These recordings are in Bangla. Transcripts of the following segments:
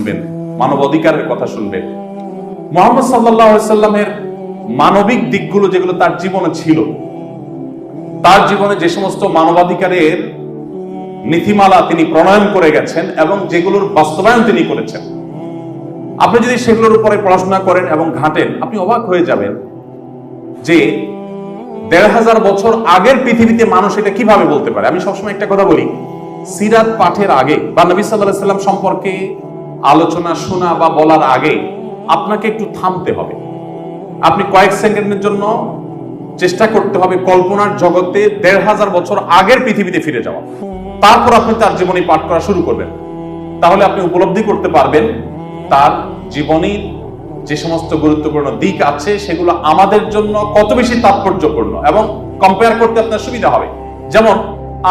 শুনবেন, মানবাধিকারের কথা শুনবেন। মুহাম্মদ সাল্লাল্লাহু আলাইহি সাল্লামের মানবিক দিকগুলো যেগুলো তার জীবনে ছিল, তার জীবনে যে সমস্ত মানবাধিকারের নীতিমালা তিনি প্রণয়ন করে গেছেন এবং যেগুলোর বাস্তবায়ন তিনি করেছেন, আপনি যদি সেগুলোর উপরে পড়াশোনা করেন এবং ঘাঁটেন, আপনি অবাক হয়ে যাবেন যে ১৫০০ বছর আগের পৃথিবীতে মানুষ এটা কিভাবে বলতে পারে। আমি সবসময় একটা কথা বলি, সিরাত পাঠের আগে বা নবী সাল্লাল্লাহু আলাইহি সাল্লাম সম্পর্কে আলোচনা শোনা বা বলার আগে আপনাকে একটু থামতে হবে। আপনি কয়েক সেকেন্ডের জন্য চেষ্টা করতে হবে কল্পনার জগতে ১৫০০ বছর আগের পৃথিবীতে ফিরে যাওয়া, তারপর আপনি তার জীবনী পাঠ করা শুরু করবেন। তাহলে আপনি উপলব্ধি করতে পারবেন তার জীবনীর যে সমস্ত গুরুত্বপূর্ণ দিক আছে সেগুলো আমাদের জন্য কত বেশি তাৎপর্যপূর্ণ, এবং কম্পেয়ার করতে আপনার সুবিধা হবে। যেমন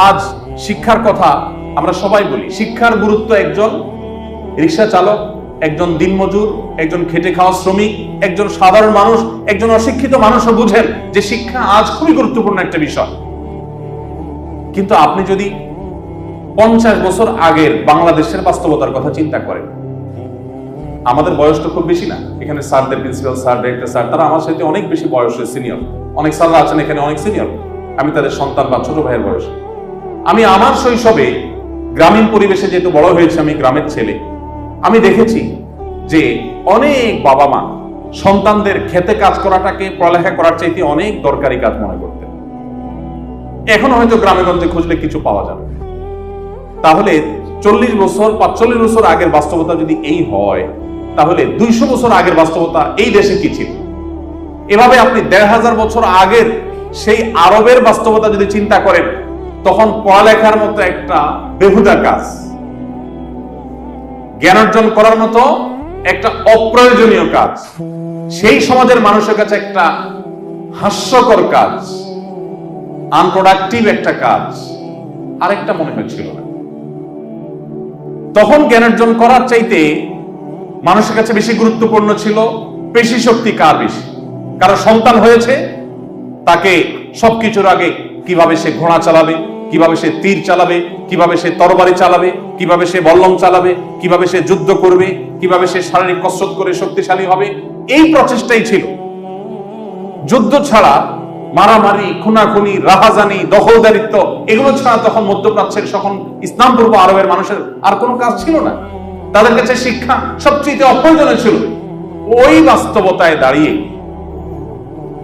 আজ শিক্ষার কথা আমরা সবাই বলি, শিক্ষার গুরুত্ব একজন রিক্সা চালক, একজন দিনমজুর, একজন খেটে খাওয়া শ্রমিক, একজন সাধারণ মানুষ, একজন অশিক্ষিত মানুষও বুঝেন যে শিক্ষা আজ খুবই গুরুত্বপূর্ণ একটা বিষয়। কিন্তু আপনি যদি ৫০ বছর আগের বাংলাদেশের বাস্তবতার কথা চিন্তা করেন, আমাদের বয়স তো খুব বেশি না, এখানে স্যারদের, প্রিন্সিপাল স্যার, ডাইরেক্টর স্যার, তারা আমার সাথে অনেক বেশি বয়সের সিনিয়র, অনেক স্যাররা আছেন এখানে অনেক সিনিয়র, আমি তাদের সন্তান বা ছোট ভাইয়ের বয়স। আমি আমার শৈশবে গ্রামীণ পরিবেশে যেহেতু বড় হয়েছে, আমি গ্রামের ছেলে, আমি দেখেছি যে অনেক বাবা মা সন্তানদের খেতে কাজ করাটাকে পড়ালেখা করার চাইতে অনেক দরকারি কাজ মনে করতেন। এখন হয়তো গ্রামে গঞ্জে খুঁজলে কিছু পাওয়া যাবে। তাহলে ৪০ বছর ৪৫ বছর আগের বাস্তবতা যদি এই হয়, তাহলে ২০০ বছর আগের বাস্তবতা এই দেশে কি ছিল? এভাবে আপনি ১৫০০ বছর আগের সেই আরবের বাস্তবতা যদি চিন্তা করেন, তখন পড়ালেখার মতো একটা বেহুদা কাজ, জ্ঞান অর্জন করার মতো একটা অপ্রয়োজনীয় কাজ, সেই সমাজের মানুষের কাছে একটা হাস্যকর কাজ, আনপ্রোডাক্টিভ একটা কাজ আরেকটা মনে হয়েছিল না। তখন জ্ঞান অর্জন করার চাইতে মানুষের কাছে বেশি গুরুত্বপূর্ণ ছিল পেশি শক্তি কার বেশি। কারো সন্তান হয়েছে, তাকে সবকিছুর আগে কিভাবে সে ঘোড়া চালাবে, কিভাবে সে তীর চালাবে, কিভাবে সে তরবারি চালাবে, কিভাবে সে বল্লম চালাবে, কিভাবে সে যুদ্ধ করবে, কিভাবে সে শারীরিক কসরত করে শক্তিশালী হবে, এই প্রচেষ্টাই ছিল। যুদ্ধ ছাড়া মারামারি, খুনাখুনি, রাহাজানি, দখলদারিত্ব, এগুলো ছাড়া তখন মধ্যপ্রাচ্যের, তখন ইসলাম পূর্ব আরবের মানুষের আর কোনো কাজ ছিল না। তাদের কাছে শিক্ষা সবচেয়ে অপ্রয়োজনীয় ছিল। ওই বাস্তবতায় দাঁড়িয়ে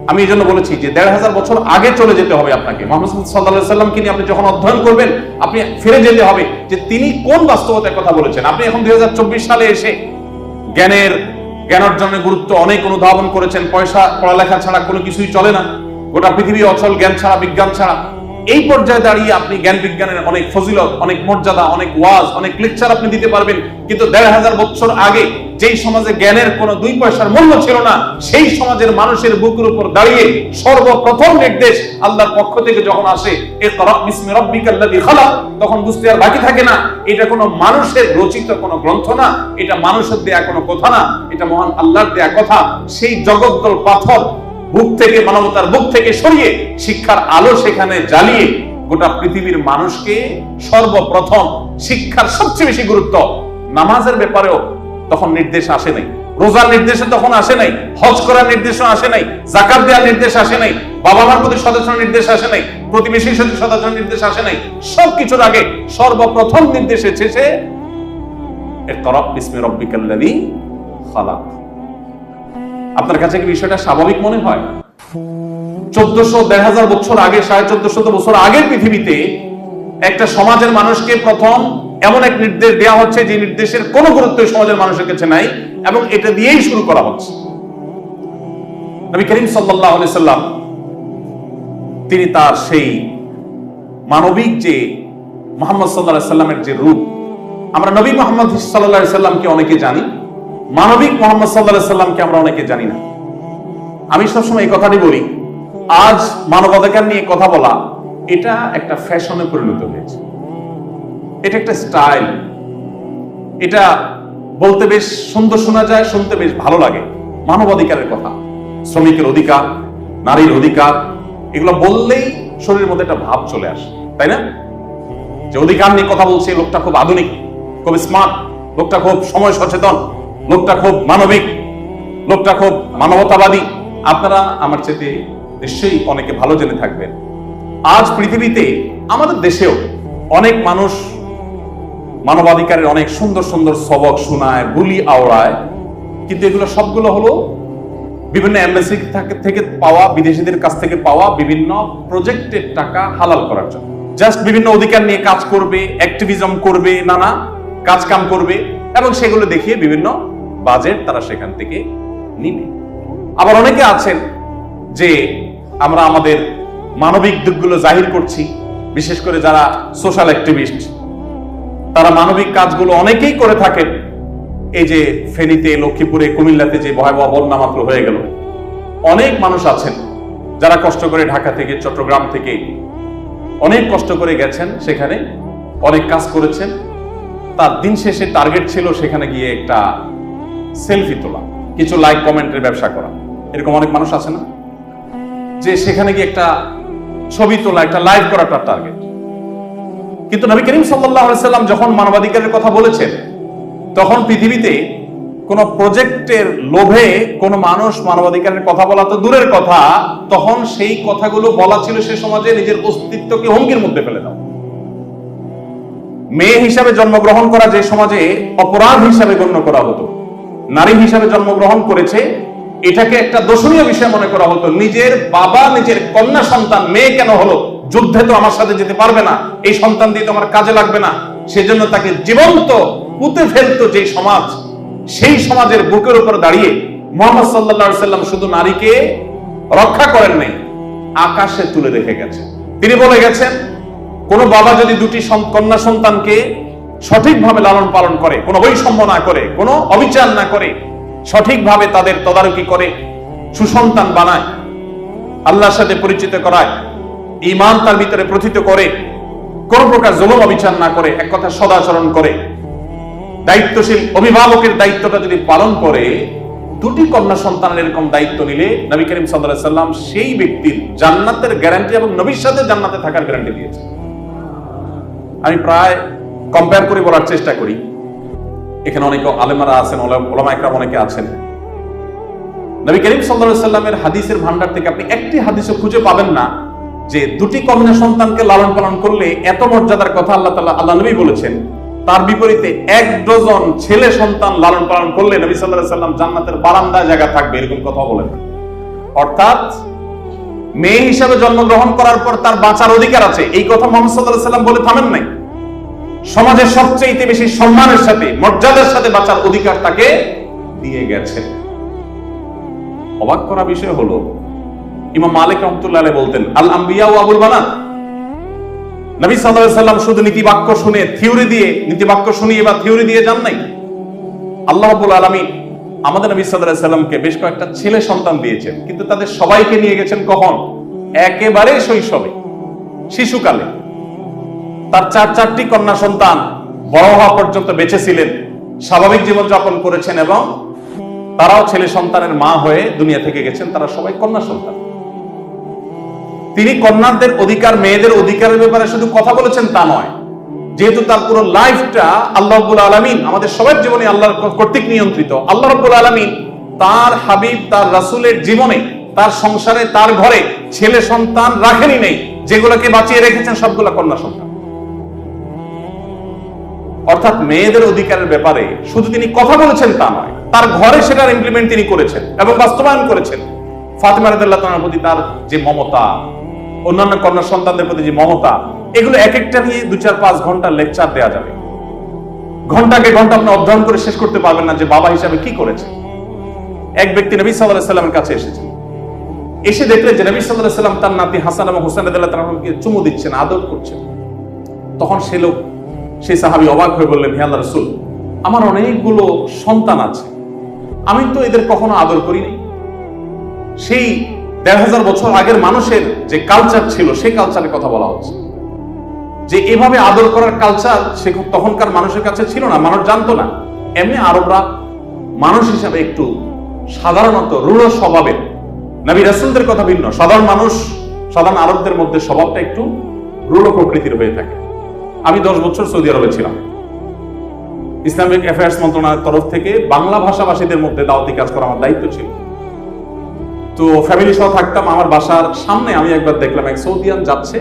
আমি এই জন্য বলেছি যে ১৫০০ বছর আগে চলে যেতে হবে আপনাকে। মুহাম্মদ সাল্লাল্লাহু আলাইহি সাল্লামকে নিয়ে আপনি যখন অধ্যয়ন করবেন, আপনি ফিরে যেতে হবে যে তিনি কোন বাস্তবতার কথা বলেছেন। আপনি এখন ২০২৪ সালে এসে জ্ঞান অর্জনের গুরুত্ব অনেক অনুধাবন করেছেন। পয়সা, পড়ালেখা ছাড়া কোনো কিছুই চলে না, গোটা পৃথিবী অচল জ্ঞান ছাড়া, বিজ্ঞান ছাড়া। এই পর্যায়ে দাঁড়িয়ে আপনি জ্ঞান বিজ্ঞানের অনেক ফজিলত, অনেক মর্যাদা, অনেক ওয়াজ, অনেক লেকচার আপনি দিতে পারবেন। কিন্তু ১৫০০ বছর আগে যেই সমাজে জ্ঞানের কোনো ২ পয়সার মূল্য ছিল না, সেই সমাজের মানুষের বুকের উপর দাঁড়িয়ে সর্বপ্রথম নির্দেশ আল্লাহর পক্ষ থেকে যখন আসে, ইকরা বিসমি রাব্বিকাল্লাযী খালাক, তখন বুঝতে আর বাকি থাকে না এটা কোনো মানুষের রচিত কোনো গ্রন্থ না, এটা মানুষের দেয়া কোনো কথা না, এটা মহান আল্লাহর দেয়া কথা। সেই জগদ্দল পাথর বুক থেকে, মানবতার বুক থেকে সরিয়ে শিক্ষার আলো সেখানে জ্বালিয়ে গোটা পৃথিবীর মানুষকে সর্বপ্রথম শিক্ষার সবচেয়ে বেশি গুরুত্ব। নামাজের ব্যাপারেও তখন নির্দেশ আসে নাই, রোজার নির্দেশে তখন আসে নাই, হজ করার নির্দেশও আসে নাই, যাকাত দেওয়ার নির্দেশ আসে নাই, বাবা মার প্রতি সদাচরণ নির্দেশ আসে নাই, প্রতিবেশীর সাথে সদাচরণ নির্দেশ আসে নাই। সবকিছুর আগে সর্বপ্রথম নির্দেশ এসেছে ইকরা বিসমি রাব্বিকাল্লাযী খালাক। আপনার কাছে কি বিষয়টা স্বাভাবিক মনে হয়? ১৪০০-১৫০০ বছর আগে, ১৪৫০ বছর আগের পৃথিবীতে একটা সমাজের মানুষকে প্রথম এমন এক নির্দেশ দেওয়া হচ্ছে যে নির্দেশের কোনো গুরুত্ব সমাজের মানুষের কাছে নাই, এবং এটা দিয়েই শুরু করা হচ্ছে। নবী করিম সাল্লাল্লাহু আলাইহি সাল্লাম তিনি তার সেই মানবিক যে মুহাম্মদ সাল্লাল্লাহু আলাইহি সাল্লামের যে রূপ, আমরা নবী মুহাম্মদ সাল্লাল্লাহু আলাইহি সাল্লামকে অনেকে জানি, মানবিক মুহাম্মদ সাল্লাল্লাহু আলাইহি সাল্লামকে আমরা অনেকে জানি না। আমি সবসময় এই কথাটি বলি, আজ মানবাধিকার নিয়ে কথা বলা এটা একটা ফ্যাশনে পরিণত হয়েছে, এটা একটা স্টাইল, এটা বলতে বেশ সুন্দর শোনা যায়, শুনতে বেশ ভালো লাগে। মানবাধিকারের কথা, শ্রমিকের অধিকার, নারীর অধিকার, এগুলো বললেই শরীরের মধ্যে একটা ভাব চলে আসে, তাই না? যে অধিকার নিয়ে কথা বলছে, লোকটা খুব আধুনিক, খুব স্মার্ট, লোকটা খুব সময় সচেতন, লোকটা খুব মানবিক, লোকটা খুব মানবতাবাদী। আপনারা আমার চেয়ে নিশ্চয়ই অনেকে ভালো জেনে থাকবেন, আজ পৃথিবীতে আমাদের দেশেও অনেক মানুষ মানবাধিকারের অনেক সুন্দর সুন্দর সবক শোনায়, বুলি আওড়ায়, কিন্তু এগুলো সবগুলো হলো বিভিন্ন এমবাসি থেকে পাওয়া, বিদেশিদের কাছ থেকে পাওয়া বিভিন্ন প্রজেক্টের টাকা হালাল করার জন্য। জাস্ট বিভিন্ন অধিকার নিয়ে কাজ করবে, অ্যাক্টিভিজম করবে, নানা কাজ কাম করবে, এবং সেগুলো দেখিয়ে বিভিন্ন বাজেট তারা সেখান থেকে নিবে। আবার অনেকে আছেন যে আমরা আমাদের মানবিক দিকগুলো জাহির করছি, বিশেষ করে যারা সোশ্যাল অ্যাক্টিভিস্ট, তারা মানবিক কাজগুলো অনেকেই করে থাকেন। এই যে ফেনীতে, লক্ষ্মীপুরে, কুমিল্লাতে যে ভয়াবহ বন্যা মাত্র হয়ে গেল, অনেক মানুষ আছেন যারা কষ্ট করে ঢাকা থেকে, চট্টগ্রাম থেকে অনেক কষ্ট করে গেছেন, সেখানে অনেক কাজ করেছেন। তার দিন শেষে টার্গেট ছিল সেখানে গিয়ে একটা সেলফি তোলা, কিছু লাইক কমেন্টের ব্যবসা করা। এরকম অনেক মানুষ আছে না, যে সেখানে গিয়ে একটা ছবি তোলা, একটা লাইভ করা তার টার্গেট। কিন্তু নবী করিম সাল্লাল্লাহু আলাইহি সাল্লাম যখন মানবাধিকারের কথা বলেছেন, তখন পৃথিবীতে কোন প্রজেক্টের লোভে কোন মানুষ মানবাধিকারের কথা বলা তো দূরের কথা, তখন সেই কথাগুলো বলা ছিল সে সমাজে নিজের অস্তিত্বকে হুমকির মধ্যে ফেলে দাও। মেয়ে হিসাবে জন্মগ্রহণ করা যে সমাজে অপরাধ হিসাবে গণ্য করা হতো, নারী হিসাবে জন্মগ্রহণ করেছে এটাকে একটা দর্শনীয় বিষয় মনে করা হতো। নিজের বাবা নিজের কন্যা সন্তান মেয়ে কেন হলো, যুদ্ধে তো আমার সাথে যেতে পারবে না, এই সন্তান দিয়ে তো আমার কাজে লাগবে না, সেজন্য তাকে জীবন্ত পুঁতে ফেলতো যে সমাজ, সেই সমাজের বুকের উপর দাঁড়িয়ে মুহাম্মদ সাল্লাল্লাহু আলাইহি সাল্লাম শুধু নারীকে রক্ষা করেন নাই, আকাশে তুলে রেখে গেছেন। তিনি বলে গেছেন, কোন বাবা যদি দুটি কন্যা সন্তানকে সঠিকভাবে লালন পালন করে, কোনো বৈষম্য না করে, কোনো অবিচার না করে, সঠিকভাবে তাদের তদারকি করে, সুসন্তান বানায়, আল্লাহর সাথে পরিচিত করায়, ঈমান তার ভিতরে প্রথিত করে, কোন প্রকার জুলুম অবিচার না করে, এক কথা সদাচরণ করে, দায়িত্বশীল অভিভাবকের দায়িত্বটা যদি পালন করে, দুটি কন্যা সন্তানের এরকম দায়িত্ব নিলে নবী করিম সাল্লাল্লাহু আলাইহি সাল্লাম সেই ব্যক্তির জান্নাতের গ্যারান্টি এবং নবীর সাথে জান্নাতে থাকার গ্যারান্টি দিয়েছেন। আমি প্রায় কম্পেয়ার করে বলার চেষ্টা করি, এখানে অনেকে আলেমারা আছেন, ওলামা ইকরাম অনেকে আছেন, নবী করিম সাল্লাল্লাহু আলাইহি সাল্লামের হাদিসের ভান্ডার থেকে আপনি একটি হাদিসও খুঁজে পাবেন না যে দুটি কন্যা সন্তানকে লালন পালন করলে এত মর্যাদার কথা আল্লাহ নবী বলেছেন। তার বিপরীতে 1 ডজন ছেলে সন্তান লালন পালন করলে নবী সাল্লাল্লাহু আলাইহি সাল্লাম জান্নাতের বারান্দায় জায়গা থাকবে, এরকম কথা বলেন। অর্থাৎ মেয়ে হিসাবে জন্মগ্রহণ করার পর তার বাঁচার অধিকার আছে, এই কথা মুহাম্মদ সাল্লাল্লাহু আলাইহি সাল্লাম বলে থামেন নাই। সমাজের সবচেয়ে বেশি সম্মানের সাথে, মর্যাদার সাথে বাঁচার অধিকার তাকে দিয়ে গেছেন। অবাক করা বিষয় হলো, ইমাম মালিক রাহমাতুল্লাহ আলাইহি বলতেন, আল আম্বিয়া ওয়া আবুল বানাত। নবী সাল্লাল্লাহু আলাইহি সাল্লাম শুধু নীতি বাক্য শুনে, থিওরি দিয়ে, নীতি বাক্য শুনিয়ে বা থিওরি দিয়ে যান নাই। আল্লাহ রাব্বুল আলামিন আমাদের নবী সাল্লাল্লাহু আলাইহি সাল্লামকে বেশ কয়েকটা ছেলে সন্তান দিয়েছেন, কিন্তু তাদের সবাইকে নিয়ে গেছেন কখন? একেবারে শৈশবে, শিশুকালে। তার 4টি কন্যা সন্তান বড় হওয়া পর্যন্ত বেঁচে ছিলেন, স্বাভাবিক জীবন যাপন করেছেন, এবং তারাও ছেলে সন্তানের মা হয়ে দুনিয়া থেকে গেছেন, তারা সবাই কন্যা সন্তান। তিনি কন্যাদের অধিকার, মেয়েদের অধিকারের ব্যাপারে শুধু কথা বলেছেন তা নয়, যেহেতু তার পুরো লাইফটা আল্লাহ রাব্বুল আলামিন, আমাদের সবার জীবনে আল্লাহর কর্তৃক নিয়ন্ত্রিত, আল্লাহ রাব্বুল আলামিন তার হাবিব, তার রাসূলের জীবনে, তার সংসারে, তার ঘরে ছেলে সন্তান রাখেনি নেই, যেগুলোকে বাঁচিয়ে রেখেছেন সবগুলো কন্যা সন্তান। অর্থাৎ মেয়েদের অধিকারের ব্যাপারে শুধু তিনি কথা বলেছেন তা নয়, তার ঘরে সেটার ইমপ্লিমেন্ট তিনি করেছেন এবং বাস্তবায়ন করেছেন। ফাতেমা রাদিয়াল্লাহু তাআলার প্রতি তার যে মমতা, অন্যান্য কন্যা সন্তানদের প্রতি যে মমতা, এগুলো এক একটা নিয়ে 2-4-5 ঘন্টা লেকচার দেওয়া যাবে। ঘন্টাকে ঘন্টা আপনি অধ্যয়ন করে শেষ করতে পারবেন না যে বাবা হিসাবে কি করেছে। এক ব্যক্তি নবী সাল্লাল্লাহু আলাইহি সাল্লামের কাছে এসেছেন, এসে দেখলেন যে নবী সাল্লাল্লাহু আলাইহি সাল্লাম তার নাতি হাসান এবং হুসাইন রাদিয়াল্লাহু তাআলাকে চুমু দিচ্ছেন, আদর করছেন। তখন সেই সাহাবী অবাক হয়ে বললেন, হে আল্লাহর রাসূল, আমার অনেকগুলো সন্তান আছে, আমি তো এদের কখনো আদর করিনি। সেই 1500 বছর আগের মানুষের যে কালচার ছিল, সেই কালচারের কথা বলা হচ্ছে, যে এভাবে আদর করার কালচার সে তখনকার মানুষের কাছে ছিল না, মানুষ জানতো না। এমনি আরবরা মানুষ হিসাবে একটু সাধারণত রূঢ় স্বভাবের, নবী রাসূলদের কথা ভিন্ন, সাধারণ মানুষ, সাধারণ আরবদের মধ্যে স্বভাবটা একটু রূঢ় প্রকৃতির হয়ে থাকে। আমি 10 বছর সৌদি আরবে ছিলাম, ইসলামিক অ্যাফেয়ার্স মন্ত্রণালয়ের তরফ থেকে বাংলা ভাষাভাষীদের মধ্যে দাওয়াতি কাজ করা আমার দায়িত্ব ছিল। তো ফ্যামিলি সহ থাকতাম। আমার বাসার সামনে আমি একবার দেখলাম এক সৌদিয়ান যাচ্ছে,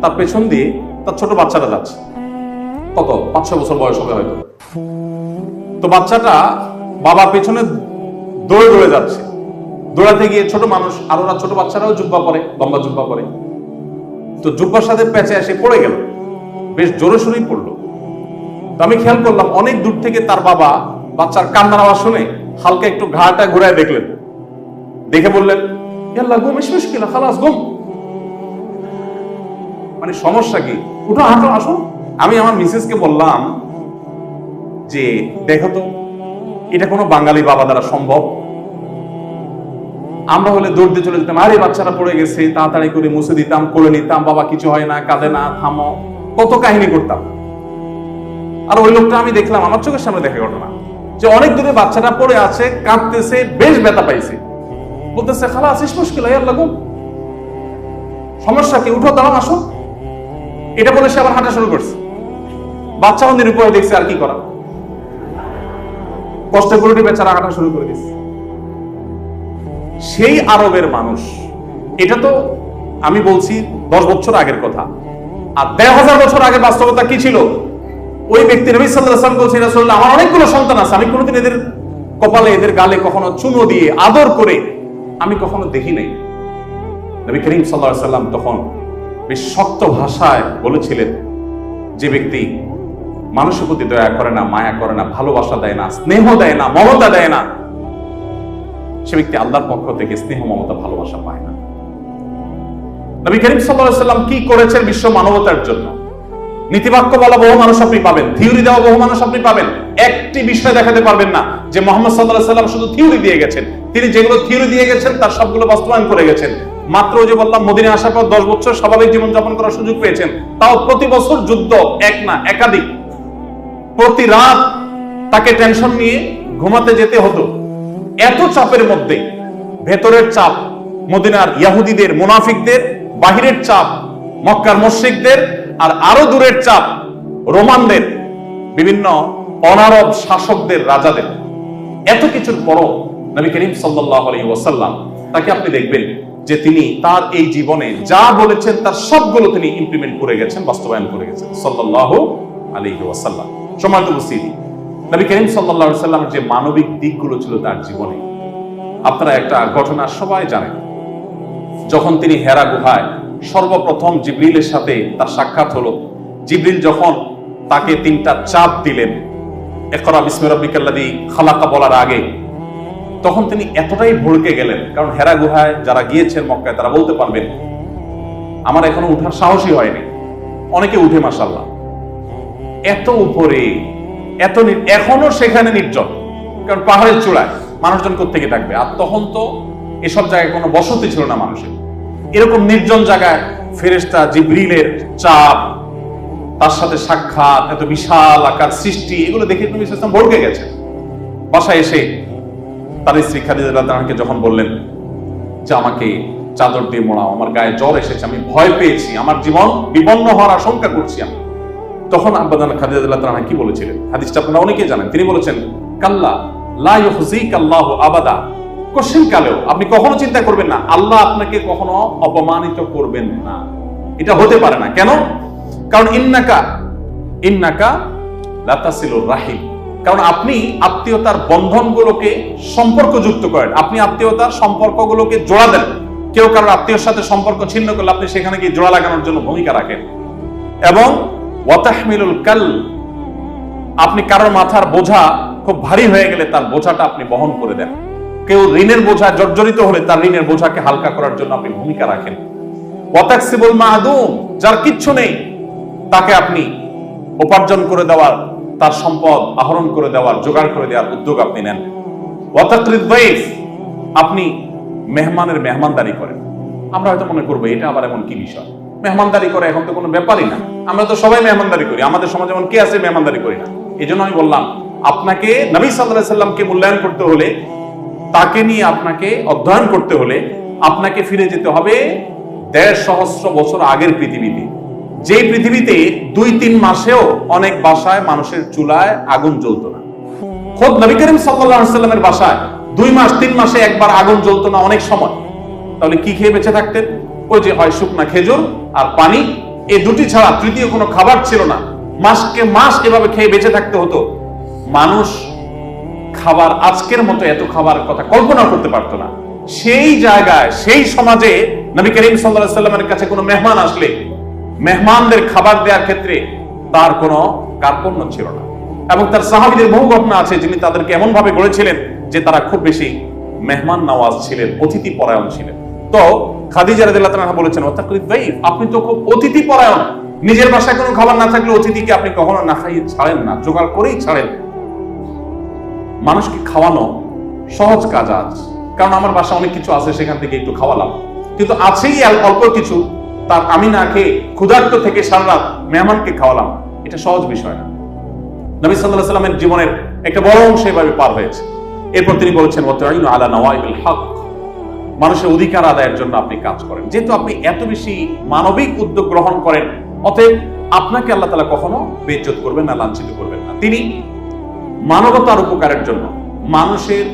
তার পেছন দিয়ে তার ছোট বাচ্চাটা যাচ্ছে, কত 5-6 বছর বয়স হবে হয়তো। তো বাচ্চাটা বাবার পেছনে দৌড়ে দৌড়ে যাচ্ছে, দৌড়াতে গিয়ে ছোট মানুষ আর ওরা ছোট বাচ্চারাও জুব্বা পরে, লম্বা জুব্বা পরে, তো জুব্বার সাথে প্যাচে এসে পড়ে গেল, বেশ জোরে সোরেই পড়লো। তো আমি খেয়াল করলাম অনেক দূর থেকে তার বাবা বাচ্চার কান্নার আওয়াজ শুনে হালকা একটু ঘাড়টা ঘুরায় দেখলেন, দেখে বললেন ইয়াল্লাহ গুম ইস মুশকিলা খালাস গুম, মানে সমস্যা কি, উঠো হাঁটো আসো। আমি আমার মিসেসকে বললাম যে দেখো তো এটা কোনো বাঙালি বাবা দ্বারা সম্ভব? আমরা হলে দৌড় দিয়ে চলে যেতাম, আরে বাচ্চারা পড়ে গেছে, তাড়াতাড়ি করে মুছে দিতাম, কোলে নিতাম, বাবা কিছু হয় না, কাঁদে না, থামো, কত কাহিনী করতাম। আর ওই লোকটা আমি দেখলাম, আমার চোখের সামনে দেখা ঘটনা, যে অনেক দূরে বাচ্চাটা পড়ে আছে, কাঁদতেছে, বেশ ব্যথা পাইছে, বলতেছে খালা আসিস মুশকিল আল্লাহ গুম, সমস্যা কি, উঠো দাঁড়াও আসো। এটা বলে সে আবার হাঁটা শুরু করছে। বাচ্চাও নিরুপায় দেখছে, আর কি করা, কষ্ট করে বেচারা হাঁটা শুরু করে দিচ্ছে। সেই আরবের মানুষ, এটা তো আমি বলছি 10 বছর আগের কথা, আর 1000 বছর আগে বাস্তবতা কি ছিল? ওই ব্যক্তি নবী সাল্লাল্লাহু আলাইহি ওয়াসাল্লাম বলছেন, রাসূলুল্লাহ আমার অনেকগুলো সন্তান আছে, আমি কোনোদিন এদের কপালে এদের গালে কখনো চুনো দিয়ে আদর করে আমি কখনো দেখি নাই। নবী করিম সাল্লাল্লাহু আলাইহি ওয়াসাল্লাম তখন বেশ শক্ত ভাষায় বলেছিলেন, যে ব্যক্তি মানুষের প্রতি দয়া করে না, মায়া করে না, ভালোবাসা দেয় না, স্নেহ দেয় না, মমতা দেয় না, সে ব্যক্তি আল্লাহর পক্ষ থেকে স্নেহ, মমতা, ভালোবাসা পায় না। নবী করিম সাল্লাল্লাহু আলাইহি ওয়াসাল্লাম কি করেছেন বিশ্ব মানবতার জন্য? নীতিবাক্য বলা বহু মানুষ আপনি পাবেন, থিওরি দেওয়া বহু মানুষ আপনি পাবেন, একটি বিষয় দেখাতে পারবেন না যে মুহাম্মদ সাল্লাল্লাহু আলাইহি ওয়াসাল্লাম শুধু থিওরি দিয়ে গেছেন। তিনি যেগুলো থিওরি দিয়ে গেছেন তার সবগুলো বাস্তবায়ন করে গেছেন। মাত্র যে বললাম মদিনায় আসার পর 10 বছর স্বাভাবিক জীবন যাপন করার সুযোগ পেয়েছেন, তাও প্রতি বছর যুদ্ধ, এক না একাধিক, প্রতি রাত তাকে টেনশন নিয়ে ঘুমাতে যেতে হতো। এত চাপের মধ্যে ভেতরের চাপ মদিনার ইহুদিদের, মুনাফিকদের, বাহিরের চাপ মক্কার মুশরিকদের, আর আরো দূরের চাপ রোমানদের, বিভিন্ন অনারব শাসকদের, রাজাদের। এত কিছুর পরও নবী করিম সাল্লাল্লাহু আলাইহি ওয়াসাল্লাম, তাকে আপনি দেখবেন যে তিনি তার এই জীবনে যা বলেছেন তার সবগুলো তিনি ইমপ্লিমেন্ট করে গেছেন, বাস্তবায়ন করে গেছেন সাল্লাল্লাহু আলাইহি ওয়াসাল্লাম। সম্মানিত উপস্থিতি, নবী করিম সাল্লাল্লাহু আলাইহি ওয়াসাল্লামের যে মানবিক দিকগুলো ছিল তার জীবনে, আপনারা একটা ঘটনা সবাই জানেন। যখন তিনি হেরা গুহায় সর্বপ্রথম জিবরিলের সাথে তার সাক্ষাৎ হলো, জিবরিল যখন তাকে 3টা চাপ দিলেন ইকরা বিসমি রাব্বিকাল্লাযী খালাকা বলার আগে, তখন তিনি এতটাই ভড়কে গেলেন, কারণ হেরা গুহায় যারা গিয়েছেন মক্কায় তারা বলতে পারবেন, আমার এখনো উঠার সাহসই হয়নি, অনেকে উঠে মাশাআল্লাহ, এত উপরে, এখনো সেখানে নির্জন, কারণ পাহাড়ের চূড়ায় মানুষজন কোত্থেকে থাকবে, আর তখন তো এসব জায়গায় কোনো বসতি ছিল না মানুষের। এরকম নির্জন জায়গায় ফেরেশতা জিবরিলের চাপ, তার সাথে সাক্ষাৎ, এত বিশাল আকার সৃষ্টি, এগুলো দেখে নবী সাল্লাল্লাহু আলাইহি ওয়াসাল্লাম ভড়কে গেছেন। বাসায় এসে তার স্ত্রী খাদিজা রাদিয়াল্লাহু আনহাকে যখন বললেন যে আমাকে চাদর দিয়ে মোড়াও, আমার গায়ে জ্বর এসেছে, আমি ভয় পেয়েছি, আমার জীবন বিপন্ন হওয়ার আশঙ্কা করছি আমি, তখন আব্বাজান খাদিজা রাদিয়াল্লাহু আনহা কি বলেছিলেন? হাদিসটা আপনারা অনেকেই জানেন। তিনি বলেছেন, কাল্লা লা ইউখজিকাল্লাহু আবাদা, কোশ্চেন কালেও আপনি কখনো চিন্তা করবেন না, আল্লাহ আপনাকে কখনো অপমানিত করবেন না, এটা হতে পারে না। কেন? কারণ ইন্নাকা লাতাসিলুর রাহিম, কারণ আপনি আত্মীয়তার বন্ধনগুলোকে সম্পর্কযুক্ত করেন, আপনি আত্মীয়তার সম্পর্কগুলোকে জোড়া দেন। কেউ কারোর আত্মীয়র সাথে সম্পর্ক ছিন্ন করলে আপনি সেখানে গিয়ে জোড়া লাগানোর জন্য ভূমিকা রাখেন। এবং ওয়াতাহমিলুল কাল, আপনি কারোর মাথার বোঝা খুব ভারী হয়ে গেলে তার বোঝাটা আপনি বহন করে দেন। কেউ ঋণের বোঝা জর্জরিত হলে তার ঋণের বোঝাকে হালকা করার জন্য আপনি ভূমিকা রাখেন। ওয়াতাকসিবুল মাদুম, যার কিচ্ছু নেই তাকে আপনি উপার্জন করে দেওয়ার, তার সম্পদ আহরণ করে দেওয়ার, জোগাড় করে দেওয়ার উদ্যোগ আপনি নেন। ওয়াতাকরিদ দাইফ, আপনি মেহমানের মেহমানদারি করেন। আমরা হয়তো মনে করবো এটা আবার এমন কি বিষয়, মেহমানদারি করে এখন তো কোনো ব্যাপারই না, আমরা তো সবাই মেহমানদারি করি, আমাদের সমাজে এমন কে আছে মেহমানদারি করি না? এই জন্য আমি বললাম, আপনাকে নবী সাল্লাল্লাহু আলাইহি ওয়াসাল্লামকে মূল্যায়ন করতে হলে, তাকে নিয়ে আপনাকে অধ্যয়ন করতে হলে, আপনাকে ফিরে যেতে হবে ১৫০০ বছর আগের পৃথিবীতে, যে পৃথিবীতে 2-3 মাসেও অনেক বাসায় মানুষের চুলায় আগুন জ্বলতো না। খোদ নবী করিম সাল্লাল্লাহু আলাইহি ওয়াসাল্লামের বাসায় 2-3 মাসে একবার আগুন জ্বলতো না অনেক সময়। তাহলে কি খেয়ে বেঁচে থাকতেন? ওই যে হয় শুকনা খেজুর আর পানি, এই দুটি ছাড়া তৃতীয় কোনো খাবার ছিল না। মাসকে মাস এভাবে খেয়ে বেঁচে থাকতে হতো। মানুষ খাবার আজকের মতো এত খাবার কথা কল্পনা করতে পারতো না। সেই জায়গায় সেই সমাজে নবী করিম সাল্লাল্লাহু আলাইহি ওয়াসাল্লামের কাছে কোনো মেহমান আসলে মেহমানদের খাবার দেওয়ার ক্ষেত্রে তার কোনো কার্পণ্য ছিল না। এবং তার সাহাবীদের বহু ঘটনা আছে যিনি তাদেরকে এমন ভাবে গড়েছিলেন যে তারা খুব বেশি মেহমান নওয়াজ ছিলেন, অতিথি পরায়ণ ছিলেন। তো খাদিজা রাদিয়াল্লাহু তাআলা বলেছেন, আপনি তো খুব অতিথি পরায়ণ, নিজের বাসায় কোনো খাবার না থাকলে অতিথিকে আপনি কখনো না খাইয়ে ছাড়েন না, জোগাড় করেই ছাড়েন। মানুষকে খাওয়ানো সহজ কাজ আজ, কারণ আমার বাসা অনেক কিছু আছে, সেখান থেকে একটু খাওয়ালাম, কিন্তু আছেই অল্প কিছু, তার আমি না খেয়ে ক্ষুধার্ত থেকে সারা রাত মেহমানকে খাওয়ালাম, এটা সহজ বিষয় না। নবী সাল্লাল্লাহু আলাইহি ওয়াসাল্লামের জীবনের একটা বড় অংশ এভাবে পার হয়েছে। এরপর তিনি বলেছেন, ওয়াতাইনু আলা নওয়াইবিল হক, মানুষের অধিকার আদায়ের জন্য আপনি কাজ করেন। যেহেতু আপনি এত বেশি মানবিক উদ্যোগ গ্রহণ করেন, অতএব আপনাকে আল্লাহ তাআলা কখনো বেইজ্জত করবেন না, লাঞ্ছিত করবেন না। তিনি মানবতার উপকারের জন্য, মানুষের